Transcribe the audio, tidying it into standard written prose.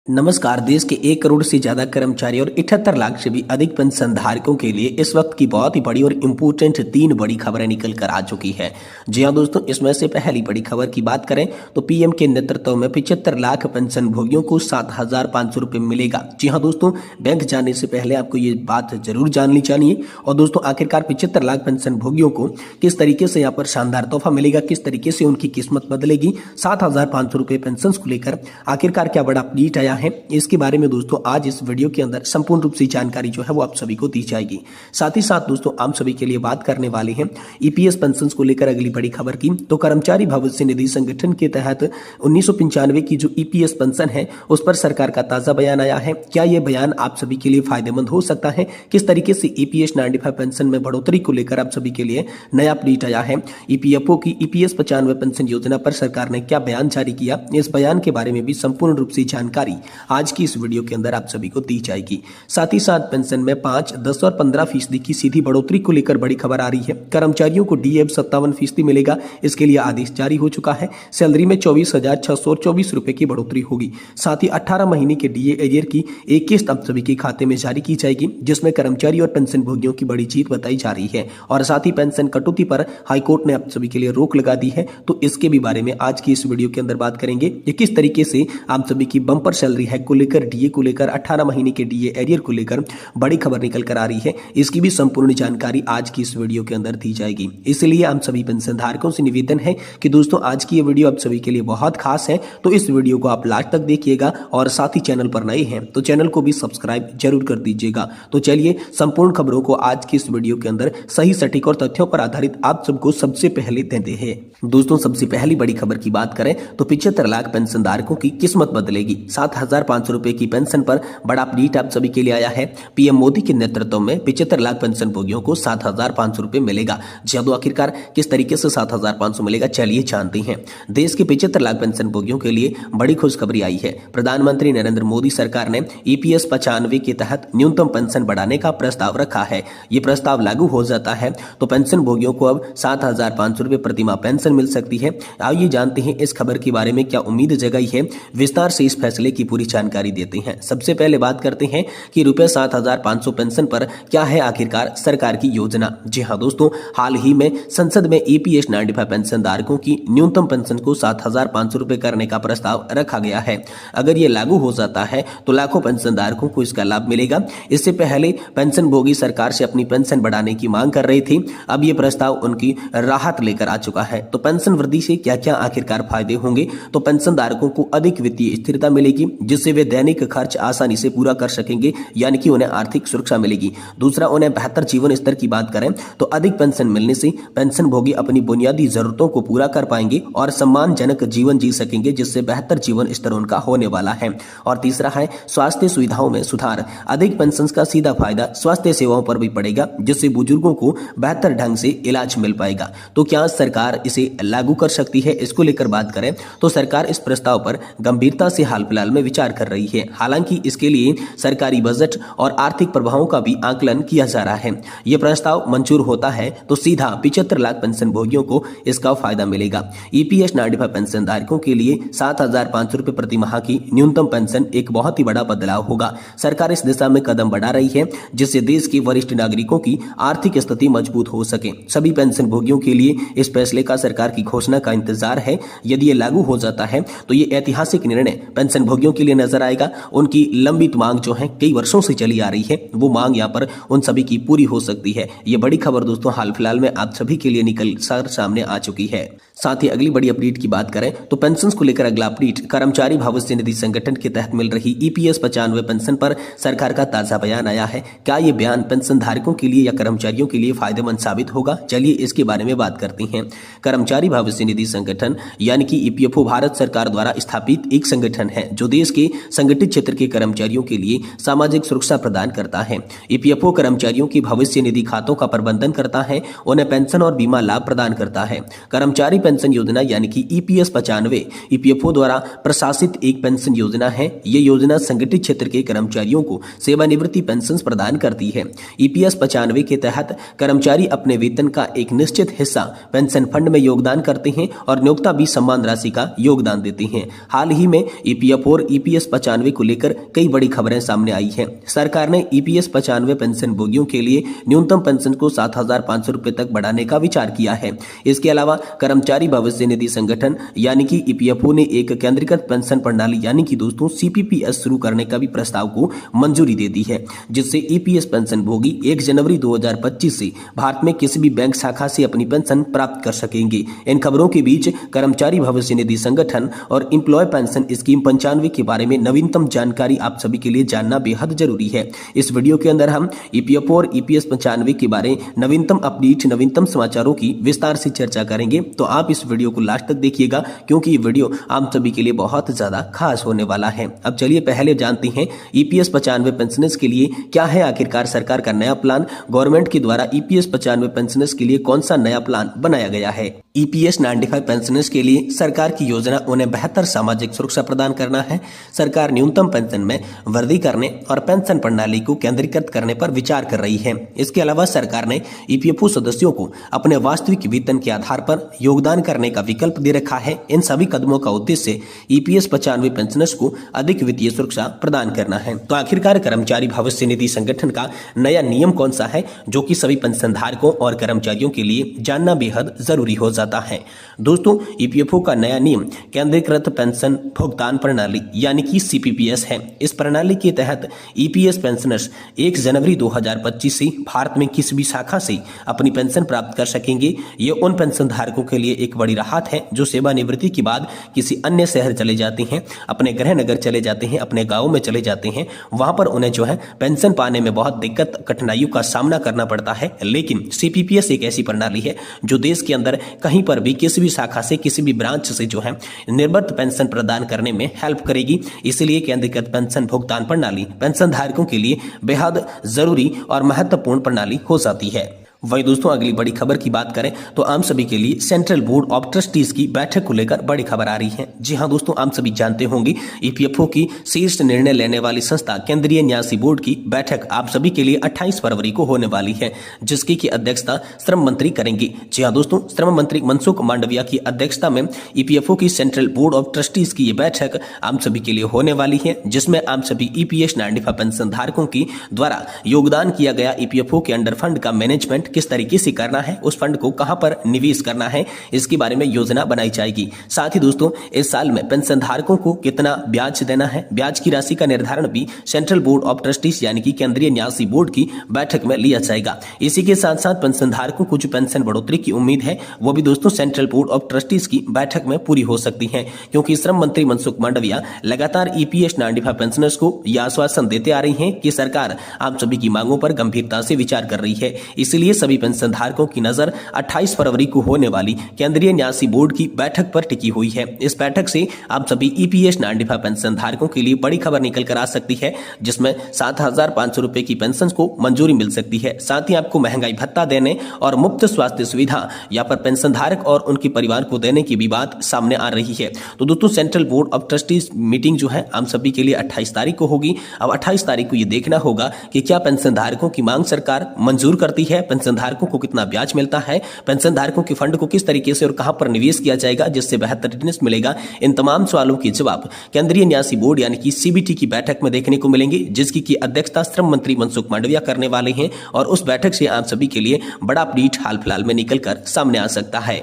नमस्कार। देश के 1 करोड़ से ज्यादा कर्मचारी और 78 लाख से भी अधिक पेंशन धारकों के लिए इस वक्त की बहुत ही बड़ी और इम्पोर्टेंट 3 बड़ी खबरें निकल कर आ चुकी है। जी हाँ दोस्तों, इसमें से पहली बड़ी खबर की बात करें तो पीएम के नेतृत्व में 75 लाख पेंशन भोगियों को 7,500 रुपये मिलेगा। जी हाँ दोस्तों, बैंक जाने से पहले आपको ये बात जरूर जाननी चाहिए। और दोस्तों, आखिरकार 75 लाख पेंशन भोगियों को किस तरीके से यहाँ पर शानदार तोहफा मिलेगा, किस तरीके से उनकी किस्मत बदलेगी, 7,500 रुपये पेंशन को लेकर आखिरकार क्या बड़ा अपडेट आया है, इसके बारे में दोस्तों आज इस वीडियो के अंदर संपूर्ण रूप से जानकारी जो है वो आप सभी को दी जाएगी। साथ ही साथ दोस्तों आप सभी के लिए बात करने वाले हैं ईपीएस पेंशन को लेकर अगली बड़ी खबर की। तो कर्मचारी भविष्य निधि संगठन के तहत 1995 की जो ईपीएस पेंशन है उस पर सरकार का ताजा बयान आया है। क्या यह बयान आप सभी के लिए फायदेमंद हो सकता है, किस तरीके से ईपीएस 95 पेंशन में बढ़ोतरी को लेकर आप सभी के लिए नया अपडेट आया है। ईपीएफओ की ईपीएस 95 पेंशन योजना पर सरकार ने क्या बयान जारी किया, इस बयान के बारे में भी संपूर्ण रूप से जानकारी आज की इस वीडियो के अंदर आप सभी को दी जाएगी। साथ ही साथ पेंशन में 5, 10 और 15% की सीधी बढ़ोतरी को लेकर बड़ी खबर आ रही है। कर्मचारियों को डीए 57% मिलेगा, इसके लिए आदेश जारी हो चुका है। सैलरी में 24,624 रुपए की बढ़ोतरी होगी। साथ ही 18 महीने के डीए एरियर की एक किस्त आप सभी के खाते में जारी की जाएगी, जिसमें कर्मचारी और पेंशन भोगियों की बड़ी जीत बताई जा रही है। और साथ ही पेंशन कटौती पर हाईकोर्ट ने आप सभी के लिए रोक लगा दी है। तो इसके भी बारे में आज की इस वीडियो के अंदर बात करेंगे कि किस तरीके से आप सभी की बम्पर सैलरी है को लेकर, डीए को लेकर, 18 महीने के डीए एरियर को लेकर बड़ी खबर निकल कर आ रही है। इसकी भी संपूर्ण जानकारी आज की इस वीडियो के अंदर दी जाएगी। इसलिए आप सभी पेंशन धारकों से निवेदन है कि दोस्तों आज की ये वीडियो आप सभी के लिए बहुत खास है, तो इस वीडियो को आप लास्ट तक देखिएगा। और साथ ही चैनल पर नए हैं तो चैनल को भी सब्सक्राइब जरूर कर दीजिएगा। तो चलिए संपूर्ण खबरों को आज की इस वीडियो के अंदर सही, सटीक और तथ्यों पर आधारित आप सबको सबसे पहले देते हैं। दोस्तों सबसे पहली बड़ी खबर की बात करें तो 75 लाख पेंशन धारकों की किस्मत बदलेगी। 7,500 रुपए की पेंशन पर बड़ा अपडेट आप सभी के लिए आया है। पीएम मोदी के नेतृत्व में 75 लाख पेंशन भोगियों को 7,500 रुपए मिलेगा। जब आखिरकार किस तरीके से 7,500 मिलेगा, चलिए जानते हैं। देश के 75 लाख पेंशन भोगियों के लिए बड़ी खुशखबरी आई है। प्रधानमंत्री नरेंद्र मोदी सरकार ने ईपीएस 95 के तहत न्यूनतम पेंशन बढ़ाने का प्रस्ताव रखा है। ये प्रस्ताव लागू हो जाता है तो पेंशन भोगियों को अब 7,500 रुपए प्रति माह पेंशन मिल सकती है। आइए जानते हैं इस खबर के बारे में क्या उम्मीद जगाई है, विस्तार से इस फैसले की पूरी जानकारी देते हैं। सबसे पहले बात करते हैं कि रुपए 7,500 पेंशन पर क्या है आखिरकार सरकार की योजना। जी हाँ दोस्तों, हाल ही में संसद में ईपीएस 95 पेंशन धारकों की न्यूनतम पेंशन को 7,500 रुपए करने का प्रस्ताव रखा गया है। अगर ये लागू हो जाता है तो लाखों पेंशन धारकों को इसका लाभ मिलेगा। इससे पहले पेंशन भोगी सरकार से अपनी पेंशन बढ़ाने की मांग कर रही थी। अब ये प्रस्ताव उनकी राहत लेकर आ चुका है। तो पेंशन वृद्धि से क्या क्या आखिरकार फायदे होंगे, तो पेंशन धारकों को अधिक वित्तीय स्थिरता मिलेगी, जिससे वे दैनिक खर्च आसानी से पूरा कर सकेंगे, यानी कि उन्हें आर्थिक सुरक्षा मिलेगी। दूसरा, उन्हें बेहतर जीवन स्तर की बात करें तो अधिक पेंशन मिलने से पेंशन भोगी अपनी बुनियादी जरूरतों को पूरा कर पाएंगे और सम्मानजनक जीवन जी सकेंगे, जिससे बेहतर जीवन स्तर उनका होने वाला है। और तीसरा है स्वास्थ्य सुविधाओं में सुधार। अधिक पेंशन का सीधा फायदा स्वास्थ्य सेवाओं पर भी पड़ेगा, जिससे बुजुर्गों को बेहतर ढंग से इलाज मिल पाएगा। तो क्या सरकार इसे लागू कर सकती है, इसको लेकर बात करें तो सरकार इस प्रस्ताव पर गंभीरता से हाल फिलहाल में विचार कर रही है। हालांकि इसके लिए सरकारी बजट और आर्थिक प्रभावों का भी आकलन किया जा रहा है। यह प्रस्ताव मंजूर होता है तो सीधा 75 लाख पेंशन भोगियों को इसका फायदा मिलेगा। ईपीएस 95 पेंशन धारकों के लिए 7,500 रुपए प्रति माह की न्यूनतम पेंशन एक बहुत ही बड़ा बदलाव होगा। सरकार इस दिशा में कदम बढ़ा रही है, जिससे देश के वरिष्ठ नागरिकों की आर्थिक स्थिति मजबूत हो सके। सभी पेंशन भोगियों के लिए इस फैसले का सरकार की घोषणा का इंतजार है। यदि ये लागू हो जाता है तो ये ऐतिहासिक निर्णय पेंशन भोगियों के लिए नजर आएगा। उनकी लंबित मांग जो है, कई वर्षों से चली आ रही है, वो मांग यहाँ पर उन सभी की पूरी हो सकती है। ये बड़ी खबर दोस्तों हाल फिलहाल में आप सभी के लिए निकल कर सामने आ चुकी है। साथ ही अगली बड़ी अपडेट की बात करें तो पेंशन को लेकर अगला अपडेट, कर्मचारी भविष्य निधि संगठन के तहत मिल रही ईपीएस 95 पेंशन पर सरकार का ताजा बयान आया है। क्या ये बयान पेंशन धारकों के लिए या कर्मचारियों के लिए फायदेमंद साबित होगा, चलिए इसके बारे में बात करते हैं। कर्मचारी भविष्य निधि संगठन यानी कि ईपीएफओ भारत सरकार द्वारा स्थापित एक संगठन है जो देश के संगठित क्षेत्र के कर्मचारियों के लिए सामाजिक सुरक्षा प्रदान करता है। ईपीएफओ कर्मचारियों की भविष्य निधि खातों का प्रबंधन करता है, उन्हें पेंशन और बीमा लाभ प्रदान करता है। कर्मचारी पेंशन योजना यानी कि ईपीएस 95 ईपीएफओ द्वारा प्रशासित एक पेंशन योजना है। ये योजना संगठित क्षेत्र के कर्मचारियों को सेवानिवृत्ति पेंशन प्रदान करती है। ईपीएस 95 के तहत कर्मचारी अपने वेतन का एक निश्चित हिस्सा पेंशन फंड में योगदान करते हैं और नियोक्ता भी सम्मान राशि का योगदान देते हैं। हाल ही में ईपीएफओ और ईपीएस 95 को लेकर कई बड़ी खबरें सामने आई हैं। सरकार ने ईपीएस 95 पेंशन भोगियों के लिए न्यूनतम पेंशन को 7,500 रुपए तक बढ़ाने का विचार किया है। इसके अलावा कर्मचारी भविष्य निधि संगठन यानी कि ईपीएफओ ने एक केंद्रीकृत पेंशन प्रणाली यानी कि दोस्तों सीपीपीएस शुरू करने का भी प्रस्ताव को मंजूरी दे दी है, जिससे ईपीएस पेंशन भोगी 1 जनवरी 2025 से भारत में किसी भी बैंक शाखा से अपनी पेंशन प्राप्त कर सकेंगे। इन खबरों के बीच कर्मचारी भविष्य निधि संगठन और एम्प्लॉय पेंशन स्कीम 95 के बारे में नवीनतम जानकारी आप सभी के लिए जानना बेहद जरूरी है। इस वीडियो के अंदर हम ईपीएफओ और ईपीएस 95 के बारे नवीनतम अपडेट, नवीनतम समाचारों की विस्तार से चर्चा करेंगे, तो आप इस वीडियो को लास्ट तक देखिएगा क्योंकि ये वीडियो आप सभी के लिए बहुत ज्यादा खास होने वाला है। अब चलिए पहले जानते हैं ईपीएस 95 पेंशनर्स के लिए क्या है आखिरकार सरकार का नया प्लान। गवर्नमेंट के द्वारा ईपीएस 95 पेंशनर्स के लिए कौन सा नया प्लान बनाया गया है। ईपीएस 95 पेंशनर्स के लिए सरकार की योजना उन्हें बेहतर सामाजिक सुरक्षा प्रदान करना है। सरकार न्यूनतम पेंशन में वृद्धि करने और पेंशन प्रणाली को केंद्रीकृत करने पर विचार कर रही है। इसके अलावा सरकार ने ईपीएफओ सदस्यों को अपने वास्तविक वेतन के आधार पर योगदान करने का विकल्प दे रखा है। इन सभी कदमों का उद्देश्य ईपीएस 95 पेंशनर्स को अधिक वित्तीय सुरक्षा प्रदान करना है। तो आखिरकार कर्मचारी भविष्य निधि संगठन का नया नियम कौन सा है जो कि सभी पेंशनधारकों और कर्मचारियों के लिए जानना बेहद जरूरी हो जाता है। दोस्तों, ईपीएफओ का नया नियम केंद्रीकृत पेंशन भुगतान प्रणाली यानी कि सीपीपीएस है। इस प्रणाली के तहत ईपीएस पेंशनर्स 1 जनवरी 2025 से भारत में किसी भी शाखा से अपनी पेंशन प्राप्त कर सकेंगे। ये उन पेंशन धारकों के लिए एक बड़ी राहत है जो सेवानिवृत्ति के बाद किसी अन्य शहर चले जाते हैं, अपने गृह नगर चले जाते हैं, अपने गाँव में चले जाते हैं। वहां पर उन्हें जो है पेंशन पाने में बहुत दिक्कत, कठिनाइयों का सामना करना पड़ता है। लेकिन सीपीपीएस एक ऐसी प्रणाली है जो देश के अंदर कहीं पर भी किसी भी शाखा से, किसी भी ब्रांच से जो है निर्बाध पेंशन प्रदान करने में हेल्प करेगी। इसलिए केंद्रीकृत पेंशन भुगतान प्रणाली पेंशन धारकों के लिए बेहद जरूरी और महत्वपूर्ण प्रणाली हो जाती है। वही दोस्तों, अगली बड़ी खबर की बात करें तो आम सभी के लिए सेंट्रल बोर्ड ऑफ ट्रस्टीज की बैठक को लेकर बड़ी खबर आ रही है। जी हां दोस्तों, आप सभी जानते होंगे ईपीएफओ की शीर्ष निर्णय लेने वाली संस्था केंद्रीय न्यासी बोर्ड की बैठक आप सभी के लिए 28 फरवरी को होने वाली है, जिसकी की अध्यक्षता श्रम मंत्री करेंगे। जी हां दोस्तों, श्रम मंत्री मनसुख मांडविया की अध्यक्षता में ईपीएफओ की सेंट्रल बोर्ड ऑफ ट्रस्टीज की ये बैठक आप सभी के लिए होने वाली है, जिसमें आप सभी ईपीएस 95 पेंशन धारकों की द्वारा योगदान किया गया ईपीएफओ के अंडर फंड का मैनेजमेंट किस तरीके से करना है, उस फंड को कहां पर निवेश करना है, इसके बारे में योजना बनाई जाएगी। साथ ही दोस्तों, इस साल में पेंशन धारकों को कितना ब्याज देना है, ब्याज की राशि का निर्धारण भी सेंट्रल बोर्ड ऑफ ट्रस्टीज यानी कि केंद्रीय न्यासी बोर्ड की बैठक में लिया जाएगा। इसी के साथ साथ पेंशन धारकों को जो पेंशन बढ़ोतरी की उम्मीद है वो भी दोस्तों सेंट्रल बोर्ड ऑफ ट्रस्टीज की बैठक में पूरी हो सकती है, क्योंकि श्रम मंत्री मनसुख मांडविया लगातार ईपीएस 95 पेंशनर्स को यह आश्वासन देते आ रही है कि सरकार आप सभी की मांगों पर गंभीरता से विचार कर रही है। इसलिए सभी पेंशन धारकों की नजर 28 फरवरी को होने वाली केंद्रीय न्यासी बोर्ड की बैठक पर टिकी हुई है। इस बैठक से आप सभी ईपीएस 95 पेंशन धारकों के लिए बड़ी खबर निकल कर आ सकती है, जिसमें 7,500 रुपए की पेंशन को मंजूरी मिल सकती है। साथ ही आपको महंगाई भत्ता देने और मुफ्त स्वास्थ्य सुविधा या पर पेंशन धारक और उनके परिवार को देने की भी बात सामने आ रही है। तो दोस्तों, central board of trustees meeting जो है आप सभी के लिए 28 तारीख को होगी। अब 28 तारीख को ये देखना होगा कि क्या पेंशन धारकों की मांग सरकार मंजूर करती है, पेंशन धारकों को कितना ब्याज मिलता है, पेंशन धारकों के फंड को किस तरीके से और कहां पर निवेश किया जाएगा जिससे बेहतर रिटर्न्स मिलेगा। इन तमाम सवालों के जवाब केंद्रीय न्यासी बोर्ड यानी कि सीबीटी की बैठक में देखने को मिलेंगे, जिसकी की अध्यक्षता श्रम मंत्री मनसुख मांडविया करने वाले हैं। और उस बैठक से आप सभी के लिए बड़ा अपडेट हाल फिलहाल में निकल कर सामने आ सकता है।